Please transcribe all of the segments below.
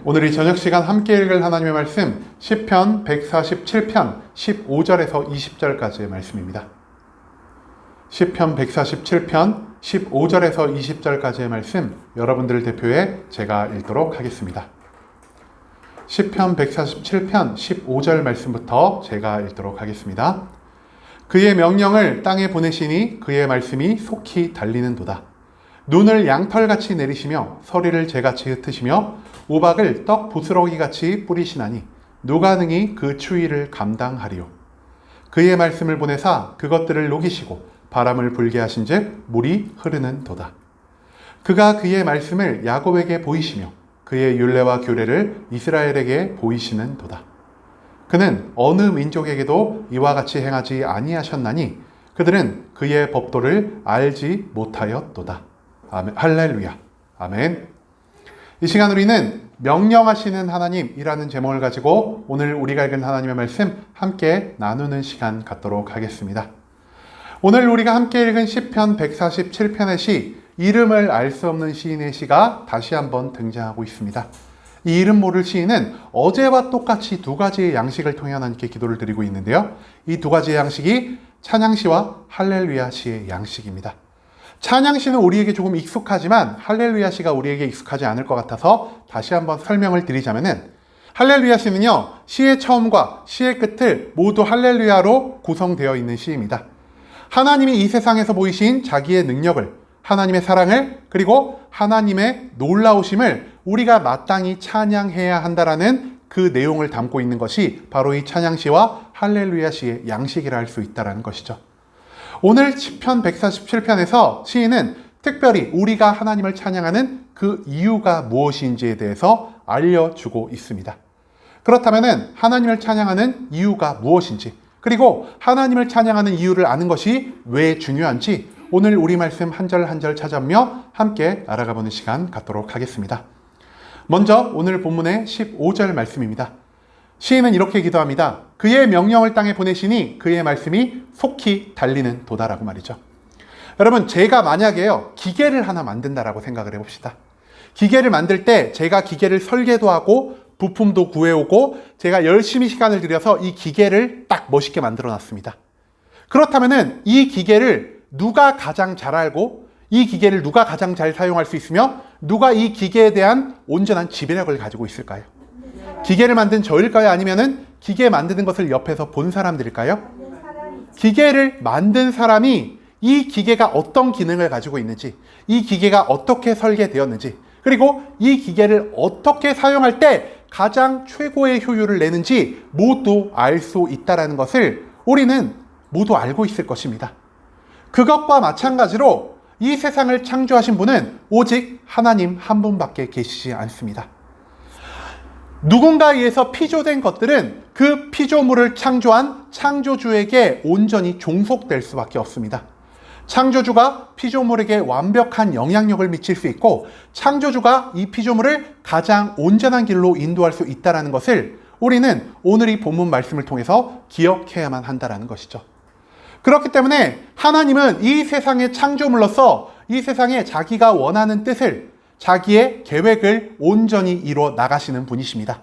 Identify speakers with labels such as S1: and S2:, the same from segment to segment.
S1: 오늘 이 저녁 시간 함께 읽을 하나님의 말씀 시편 147편 15절에서 20절까지의 말씀입니다. 시편 147편 15절에서 20절까지의 말씀 여러분들을 대표해 제가 읽도록 하겠습니다. 시편 147편 15절 말씀부터 제가 읽도록 하겠습니다. 그의 명령을 땅에 보내시니 그의 말씀이 속히 달리는도다. 눈을 양털같이 내리시며 서리를 재같이 흩으시며 우박을 떡 부스러기같이 뿌리시나니 누가 능히 그 추위를 감당하리요. 그의 말씀을 보내사 그것들을 녹이시고 바람을 불게 하신즉 물이 흐르는 도다. 그가 그의 말씀을 야곱에게 보이시며 그의 율례와 규례를 이스라엘에게 보이시는 도다. 그는 어느 민족에게도 이와 같이 행하지 아니하셨나니 그들은 그의 법도를 알지 못하였도다. 아멘. 할렐루야. 아멘. 이 시간 우리는 명령하시는 하나님이라는 제목을 가지고 오늘 우리가 읽은 하나님의 말씀 함께 나누는 시간 갖도록 하겠습니다. 오늘 우리가 함께 읽은 시편 147편의 시, 이름을 알 수 없는 시인의 시가 다시 한번 등장하고 있습니다. 이 이름 모를 시인은 어제와 똑같이 두 가지의 양식을 통해 하나님께 기도를 드리고 있는데요. 이 두 가지의 양식이 찬양시와 할렐루야 시의 양식입니다. 찬양시는 우리에게 조금 익숙하지만 할렐루야 시가 우리에게 익숙하지 않을 것 같아서 다시 한번 설명을 드리자면은, 할렐루야 시는요, 시의 처음과 시의 끝을 모두 할렐루야로 구성되어 있는 시입니다. 하나님이 이 세상에서 보이신 자기의 능력을, 하나님의 사랑을, 그리고 하나님의 놀라우심을 우리가 마땅히 찬양해야 한다라는 그 내용을 담고 있는 것이 바로 이 찬양시와 할렐루야 시의 양식이라 할 수 있다는 것이죠. 오늘 시편 147편에서 시인은 특별히 우리가 하나님을 찬양하는 그 이유가 무엇인지에 대해서 알려주고 있습니다. 그렇다면 하나님을 찬양하는 이유가 무엇인지, 그리고 하나님을 찬양하는 이유를 아는 것이 왜 중요한지 오늘 우리 말씀 한 절 한 절 찾아보며 함께 알아가보는 시간 갖도록 하겠습니다. 먼저 오늘 본문의 15절 말씀입니다. 시인은 이렇게 기도합니다. 그의 명령을 땅에 보내시니 그의 말씀이 속히 달리는 도다라고 말이죠. 여러분, 제가 만약에요, 기계를 하나 만든다라고 생각을 해봅시다. 기계를 만들 때 제가 기계를 설계도 하고 부품도 구해오고 제가 열심히 시간을 들여서 이 기계를 딱 멋있게 만들어 놨습니다. 그렇다면은 이 기계를 누가 가장 잘 알고 이 기계를 누가 가장 잘 사용할 수 있으며 누가 이 기계에 대한 온전한 지배력을 가지고 있을까요? 기계를 만든 저일까요? 아니면은 기계 만드는 것을 옆에서 본 사람들일까요? 기계를 만든 사람이 이 기계가 어떤 기능을 가지고 있는지, 이 기계가 어떻게 설계되었는지, 그리고 이 기계를 어떻게 사용할 때 가장 최고의 효율을 내는지 모두 알 수 있다는 것을 우리는 모두 알고 있을 것입니다. 그것과 마찬가지로 이 세상을 창조하신 분은 오직 하나님 한 분밖에 계시지 않습니다. 누군가에 의해서 피조된 것들은 그 피조물을 창조한 창조주에게 온전히 종속될 수밖에 없습니다. 창조주가 피조물에게 완벽한 영향력을 미칠 수 있고 창조주가 이 피조물을 가장 온전한 길로 인도할 수 있다는 것을 우리는 오늘 이 본문 말씀을 통해서 기억해야만 한다는 것이죠. 그렇기 때문에 하나님은 이 세상의 창조물로서 이 세상에 자기가 원하는 뜻을, 자기의 계획을 온전히 이루어 나가시는 분이십니다.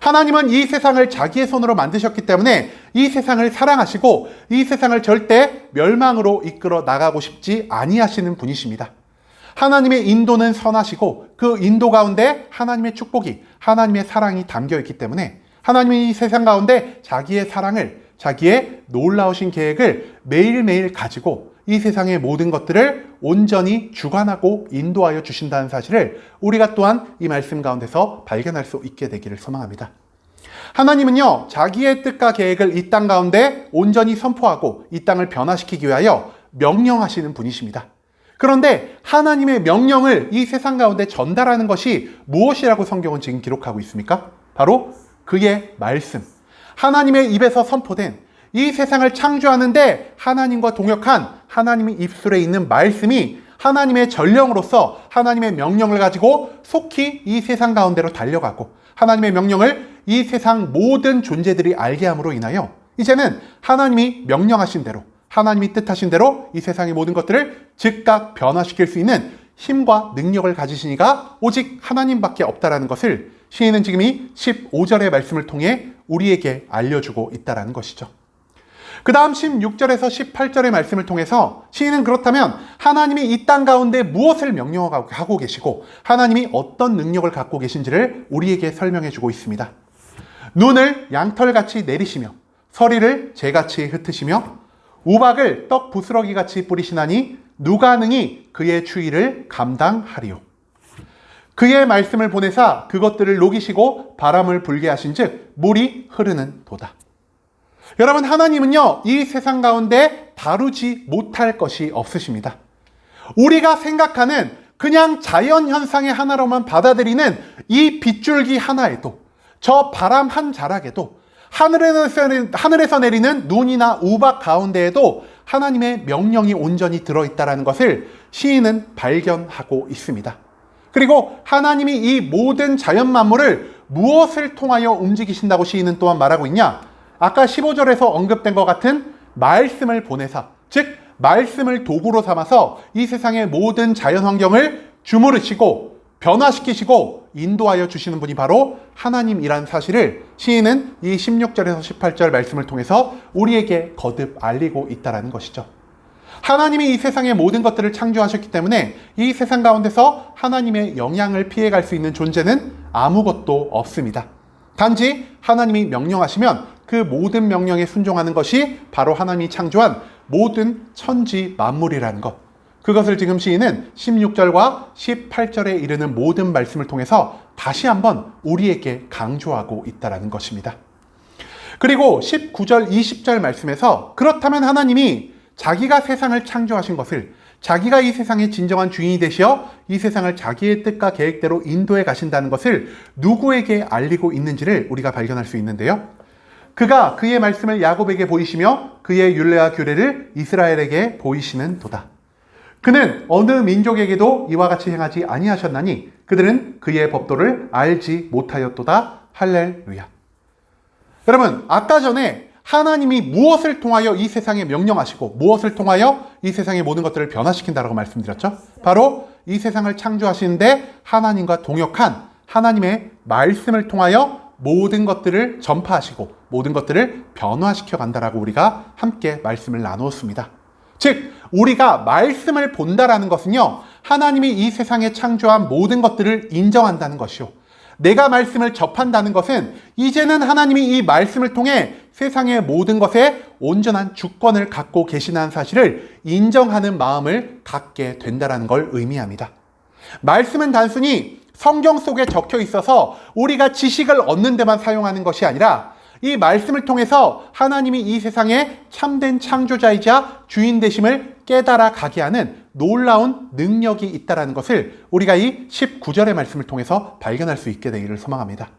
S1: 하나님은 이 세상을 자기의 손으로 만드셨기 때문에 이 세상을 사랑하시고 이 세상을 절대 멸망으로 이끌어 나가고 싶지 아니하시는 분이십니다. 하나님의 인도는 선하시고 그 인도 가운데 하나님의 축복이, 하나님의 사랑이 담겨 있기 때문에 하나님이 이 세상 가운데 자기의 사랑을, 자기의 놀라우신 계획을 매일매일 가지고 이 세상의 모든 것들을 온전히 주관하고 인도하여 주신다는 사실을 우리가 또한 이 말씀 가운데서 발견할 수 있게 되기를 소망합니다. 하나님은요, 자기의 뜻과 계획을 이 땅 가운데 온전히 선포하고 이 땅을 변화시키기 위하여 명령하시는 분이십니다. 그런데 하나님의 명령을 이 세상 가운데 전달하는 것이 무엇이라고 성경은 지금 기록하고 있습니까? 바로 그의 말씀. 하나님의 입에서 선포된 이 세상을 창조하는데 하나님과 동역한 하나님의 입술에 있는 말씀이 하나님의 전령으로서 하나님의 명령을 가지고 속히 이 세상 가운데로 달려가고 하나님의 명령을 이 세상 모든 존재들이 알게 함으로 인하여 이제는 하나님이 명령하신 대로, 하나님이 뜻하신 대로 이 세상의 모든 것들을 즉각 변화시킬 수 있는 힘과 능력을 가지신 이가 오직 하나님밖에 없다라는 것을 시인은 지금 이 15절의 말씀을 통해 우리에게 알려주고 있다는 것이죠. 그 다음 16절에서 18절의 말씀을 통해서 시인은 그렇다면 하나님이 이 땅 가운데 무엇을 명령하고 계시고 하나님이 어떤 능력을 갖고 계신지를 우리에게 설명해 주고 있습니다. 눈을 양털같이 내리시며 서리를 재같이 흩으시며 우박을 떡 부스러기같이 뿌리시나니 누가 능히 그의 추위를 감당하리요. 그의 말씀을 보내사 그것들을 녹이시고 바람을 불게 하신즉 물이 흐르는 도다. 여러분, 하나님은요 이 세상 가운데 다루지 못할 것이 없으십니다. 우리가 생각하는 그냥 자연현상의 하나로만 받아들이는 이 빗줄기 하나에도, 저 바람 한 자락에도, 하늘에서 내리는 눈이나 우박 가운데에도 하나님의 명령이 온전히 들어있다는 것을 시인은 발견하고 있습니다. 그리고 하나님이 이 모든 자연 만물을 무엇을 통하여 움직이신다고 시인은 또한 말하고 있냐? 아까 15절에서 언급된 것 같은 말씀을 보내사, 즉 말씀을 도구로 삼아서 이 세상의 모든 자연 환경을 주무르시고 변화시키시고 인도하여 주시는 분이 바로 하나님이란 사실을 시인은 이 16절에서 18절 말씀을 통해서 우리에게 거듭 알리고 있다는 것이죠. 하나님이 이 세상의 모든 것들을 창조하셨기 때문에 이 세상 가운데서 하나님의 영향을 피해갈 수 있는 존재는 아무것도 없습니다. 단지 하나님이 명령하시면 그 모든 명령에 순종하는 것이 바로 하나님이 창조한 모든 천지 만물이라는 것, 그것을 지금 시인은 16절과 18절에 이르는 모든 말씀을 통해서 다시 한번 우리에게 강조하고 있다는 것입니다. 그리고 19절, 20절 말씀에서 그렇다면 하나님이 자기가 세상을 창조하신 것을, 자기가 이 세상의 진정한 주인이 되시어 이 세상을 자기의 뜻과 계획대로 인도해 가신다는 것을 누구에게 알리고 있는지를 우리가 발견할 수 있는데요. 그가 그의 말씀을 야곱에게 보이시며 그의 율례와 규례를 이스라엘에게 보이시는 도다. 그는 어느 민족에게도 이와 같이 행하지 아니하셨나니 그들은 그의 법도를 알지 못하였도다. 할렐루야. 여러분, 아까 전에 하나님이 무엇을 통하여 이 세상에 명령하시고 무엇을 통하여 이 세상의 모든 것들을 변화시킨다라고 말씀드렸죠? 바로 이 세상을 창조하시는데 하나님과 동역한 하나님의 말씀을 통하여 모든 것들을 전파하시고 모든 것들을 변화시켜 간다라고 우리가 함께 말씀을 나누었습니다. 즉, 우리가 말씀을 본다라는 것은요, 하나님이 이 세상에 창조한 모든 것들을 인정한다는 것이요, 내가 말씀을 접한다는 것은 이제는 하나님이 이 말씀을 통해 세상의 모든 것에 온전한 주권을 갖고 계시다는 사실을 인정하는 마음을 갖게 된다는 걸 의미합니다. 말씀은 단순히 성경 속에 적혀 있어서 우리가 지식을 얻는 데만 사용하는 것이 아니라 이 말씀을 통해서 하나님이 이 세상의 참된 창조자이자 주인 되심을 깨달아 가게 하는 놀라운 능력이 있다는 것을 우리가 이 19절의 말씀을 통해서 발견할 수 있게 되기를 소망합니다.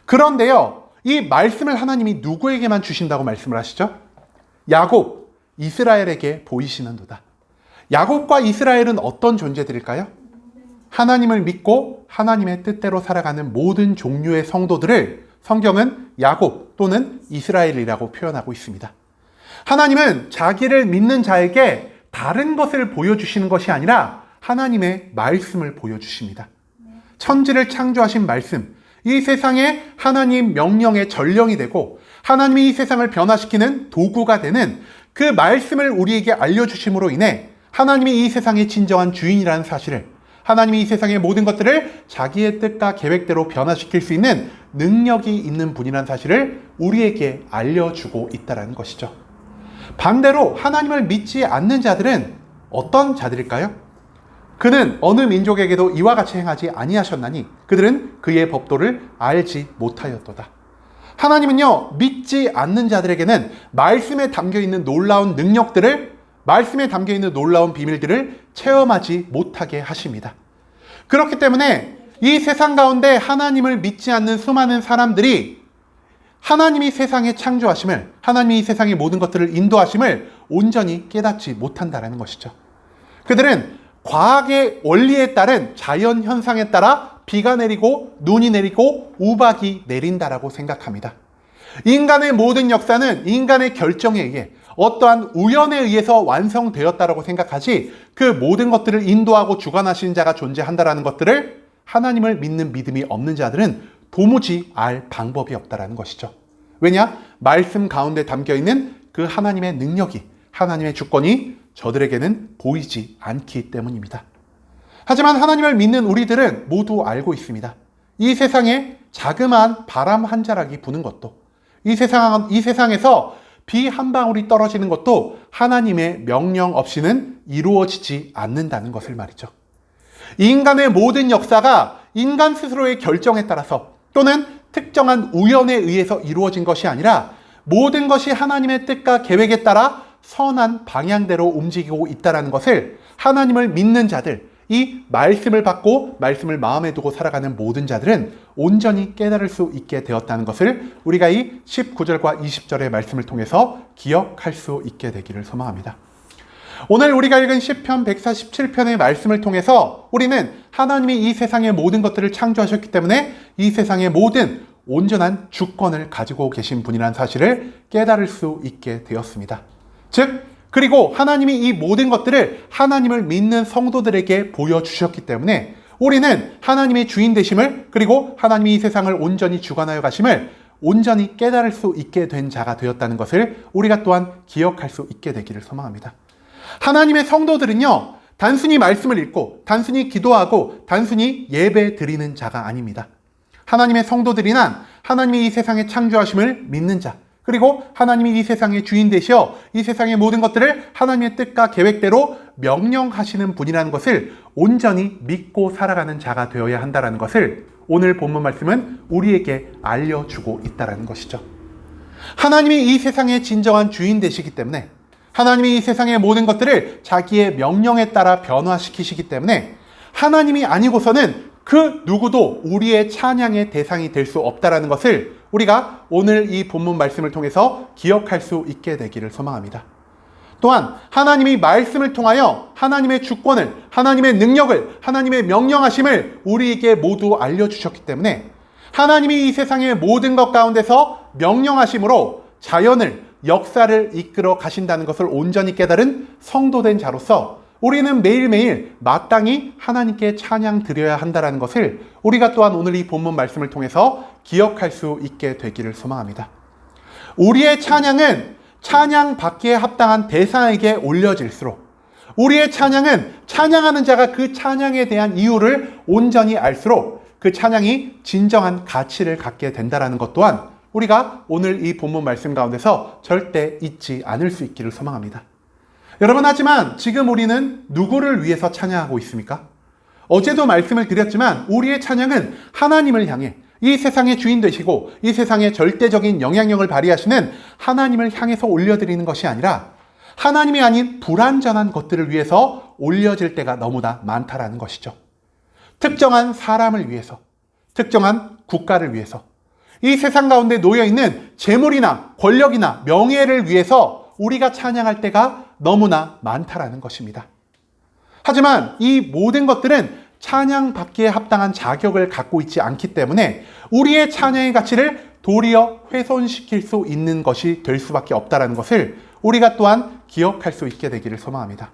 S1: 그런데요, 이 말씀을 하나님이 누구에게만 주신다고 말씀을 하시죠? 야곱, 이스라엘에게 보이시는 도다. 야곱과 이스라엘은 어떤 존재들일까요? 하나님을 믿고 하나님의 뜻대로 살아가는 모든 종류의 성도들을 성경은 야곱 또는 이스라엘이라고 표현하고 있습니다. 하나님은 자기를 믿는 자에게 다른 것을 보여주시는 것이 아니라 하나님의 말씀을 보여주십니다. 천지를 창조하신 말씀, 이 세상에 하나님 명령의 전령이 되고 하나님이 이 세상을 변화시키는 도구가 되는 그 말씀을 우리에게 알려주심으로 인해 하나님이 이 세상의 진정한 주인이라는 사실을, 하나님이 이 세상의 모든 것들을 자기의 뜻과 계획대로 변화시킬 수 있는 능력이 있는 분이라는 사실을 우리에게 알려주고 있다는 것이죠. 반대로 하나님을 믿지 않는 자들은 어떤 자들일까요? 그는 어느 민족에게도 이와 같이 행하지 아니하셨나니 그들은 그의 법도를 알지 못하였도다. 하나님은요, 믿지 않는 자들에게는 말씀에 담겨있는 놀라운 능력들을, 말씀에 담겨있는 놀라운 비밀들을 체험하지 못하게 하십니다. 그렇기 때문에 이 세상 가운데 하나님을 믿지 않는 수많은 사람들이 하나님이 세상에 창조하심을, 하나님이 이 세상의 모든 것들을 인도하심을 온전히 깨닫지 못한다는 것이죠. 그들은 과학의 원리에 따른 자연 현상에 따라 비가 내리고 눈이 내리고 우박이 내린다라고 생각합니다. 인간의 모든 역사는 인간의 결정에 의해 어떠한 우연에 의해서 완성되었다라고 생각하지 그 모든 것들을 인도하고 주관하시는 자가 존재한다라는 것들을 하나님을 믿는 믿음이 없는 자들은 도무지 알 방법이 없다라는 것이죠. 왜냐? 말씀 가운데 담겨있는 그 하나님의 능력이, 하나님의 주권이 저들에게는 보이지 않기 때문입니다. 하지만 하나님을 믿는 우리들은 모두 알고 있습니다. 이 세상에 자그마한 바람 한 자락이 부는 것도, 이 세상에서 비 한 방울이 떨어지는 것도 하나님의 명령 없이는 이루어지지 않는다는 것을 말이죠. 인간의 모든 역사가 인간 스스로의 결정에 따라서 또는 특정한 우연에 의해서 이루어진 것이 아니라 모든 것이 하나님의 뜻과 계획에 따라 선한 방향대로 움직이고 있다는 것을 하나님을 믿는 자들, 이 말씀을 받고 말씀을 마음에 두고 살아가는 모든 자들은 온전히 깨달을 수 있게 되었다는 것을 우리가 이 19절과 20절의 말씀을 통해서 기억할 수 있게 되기를 소망합니다. 오늘 우리가 읽은 시편 147편의 말씀을 통해서 우리는 하나님이 이 세상의 모든 것들을 창조하셨기 때문에 이 세상의 모든 온전한 주권을 가지고 계신 분이라는 사실을 깨달을 수 있게 되었습니다. 즉, 그리고 하나님이 이 모든 것들을 하나님을 믿는 성도들에게 보여주셨기 때문에 우리는 하나님의 주인 되심을, 그리고 하나님이 이 세상을 온전히 주관하여 가심을 온전히 깨달을 수 있게 된 자가 되었다는 것을 우리가 또한 기억할 수 있게 되기를 소망합니다. 하나님의 성도들은요, 단순히 말씀을 읽고 단순히 기도하고 단순히 예배 드리는 자가 아닙니다. 하나님의 성도들이란 하나님이 이 세상의 창조하심을 믿는 자, 그리고 하나님이 이 세상의 주인 되시어 이 세상의 모든 것들을 하나님의 뜻과 계획대로 명령하시는 분이라는 것을 온전히 믿고 살아가는 자가 되어야 한다는 것을 오늘 본문 말씀은 우리에게 알려주고 있다는 것이죠. 하나님이 이 세상의 진정한 주인 되시기 때문에, 하나님이 이 세상의 모든 것들을 자기의 명령에 따라 변화시키시기 때문에 하나님이 아니고서는 그 누구도 우리의 찬양의 대상이 될 수 없다는 것을 우리가 오늘 이 본문 말씀을 통해서 기억할 수 있게 되기를 소망합니다. 또한 하나님이 말씀을 통하여 하나님의 주권을, 하나님의 능력을, 하나님의 명령하심을 우리에게 모두 알려주셨기 때문에 하나님이 이 세상의 모든 것 가운데서 명령하심으로 자연을, 역사를 이끌어 가신다는 것을 온전히 깨달은 성도된 자로서 우리는 매일매일 마땅히 하나님께 찬양 드려야 한다는 것을 우리가 또한 오늘 이 본문 말씀을 통해서 기억할 수 있게 되기를 소망합니다. 우리의 찬양은 찬양 받기에 합당한 대상에게 올려질수록, 우리의 찬양은 찬양하는 자가 그 찬양에 대한 이유를 온전히 알수록 그 찬양이 진정한 가치를 갖게 된다는 것 또한 우리가 오늘 이 본문 말씀 가운데서 절대 잊지 않을 수 있기를 소망합니다. 여러분, 하지만 지금 우리는 누구를 위해서 찬양하고 있습니까? 어제도 말씀을 드렸지만 우리의 찬양은 하나님을 향해, 이 세상의 주인 되시고 이 세상의 절대적인 영향력을 발휘하시는 하나님을 향해서 올려드리는 것이 아니라 하나님이 아닌 불완전한 것들을 위해서 올려질 때가 너무나 많다라는 것이죠. 특정한 사람을 위해서, 특정한 국가를 위해서, 이 세상 가운데 놓여있는 재물이나 권력이나 명예를 위해서 우리가 찬양할 때가 너무나 많다라는 것입니다. 하지만 이 모든 것들은 찬양받기에 합당한 자격을 갖고 있지 않기 때문에 우리의 찬양의 가치를 도리어 훼손시킬 수 있는 것이 될 수밖에 없다는 것을 우리가 또한 기억할 수 있게 되기를 소망합니다.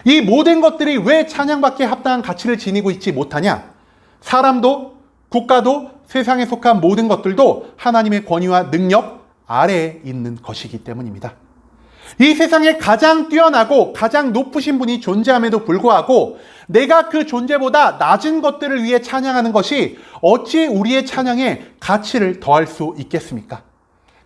S1: 이 모든 것들이 왜 찬양받기에 합당한 가치를 지니고 있지 못하냐? 사람도, 국가도, 세상에 속한 모든 것들도 하나님의 권위와 능력 아래에 있는 것이기 때문입니다. 이 세상에 가장 뛰어나고 가장 높으신 분이 존재함에도 불구하고 내가 그 존재보다 낮은 것들을 위해 찬양하는 것이 어찌 우리의 찬양에 가치를 더할 수 있겠습니까?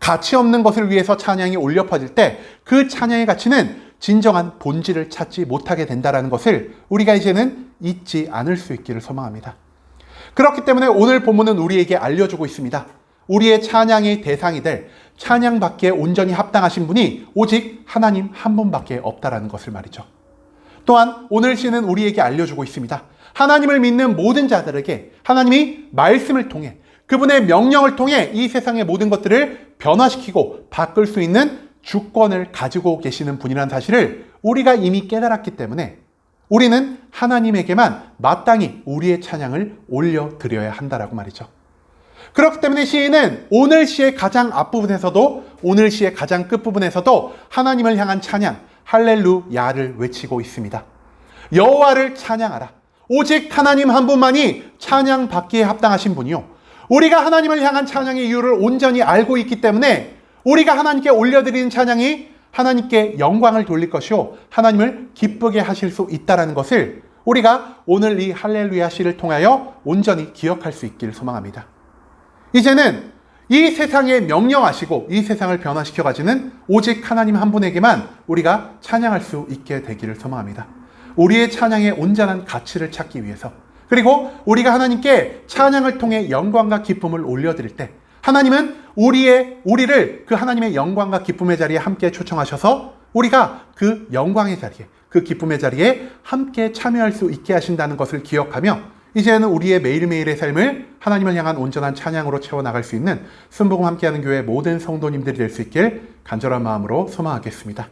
S1: 가치 없는 것을 위해서 찬양이 올려 퍼질 때 그 찬양의 가치는 진정한 본질을 찾지 못하게 된다는 것을 우리가 이제는 잊지 않을 수 있기를 소망합니다. 그렇기 때문에 오늘 본문은 우리에게 알려주고 있습니다. 우리의 찬양의 대상이 될, 찬양받기에 온전히 합당하신 분이 오직 하나님 한 분밖에 없다라는 것을 말이죠. 또한 오늘 시는 우리에게 알려주고 있습니다. 하나님을 믿는 모든 자들에게 하나님이 말씀을 통해, 그분의 명령을 통해 이 세상의 모든 것들을 변화시키고 바꿀 수 있는 주권을 가지고 계시는 분이라는 사실을 우리가 이미 깨달았기 때문에 우리는 하나님에게만 마땅히 우리의 찬양을 올려드려야 한다라고 말이죠. 그렇기 때문에 시인은 오늘 시의 가장 앞부분에서도 오늘 시의 가장 끝부분에서도 하나님을 향한 찬양, 할렐루야를 외치고 있습니다. 여호와를 찬양하라. 오직 하나님 한 분만이 찬양받기에 합당하신 분이요, 우리가 하나님을 향한 찬양의 이유를 온전히 알고 있기 때문에 우리가 하나님께 올려드리는 찬양이 하나님께 영광을 돌릴 것이요 하나님을 기쁘게 하실 수 있다는 것을 우리가 오늘 이 할렐루야 시를 통하여 온전히 기억할 수 있길 소망합니다. 이제는 이 세상에 명령하시고 이 세상을 변화시켜 가지는 오직 하나님 한 분에게만 우리가 찬양할 수 있게 되기를 소망합니다. 우리의 찬양의 온전한 가치를 찾기 위해서, 그리고 우리가 하나님께 찬양을 통해 영광과 기쁨을 올려드릴 때 하나님은 우리를 그 하나님의 영광과 기쁨의 자리에 함께 초청하셔서 우리가 그 영광의 자리에, 그 기쁨의 자리에 함께 참여할 수 있게 하신다는 것을 기억하며 이제는 우리의 매일매일의 삶을 하나님을 향한 온전한 찬양으로 채워나갈 수 있는 순복음 함께하는 교회 모든 성도님들이 될 수 있길 간절한 마음으로 소망하겠습니다.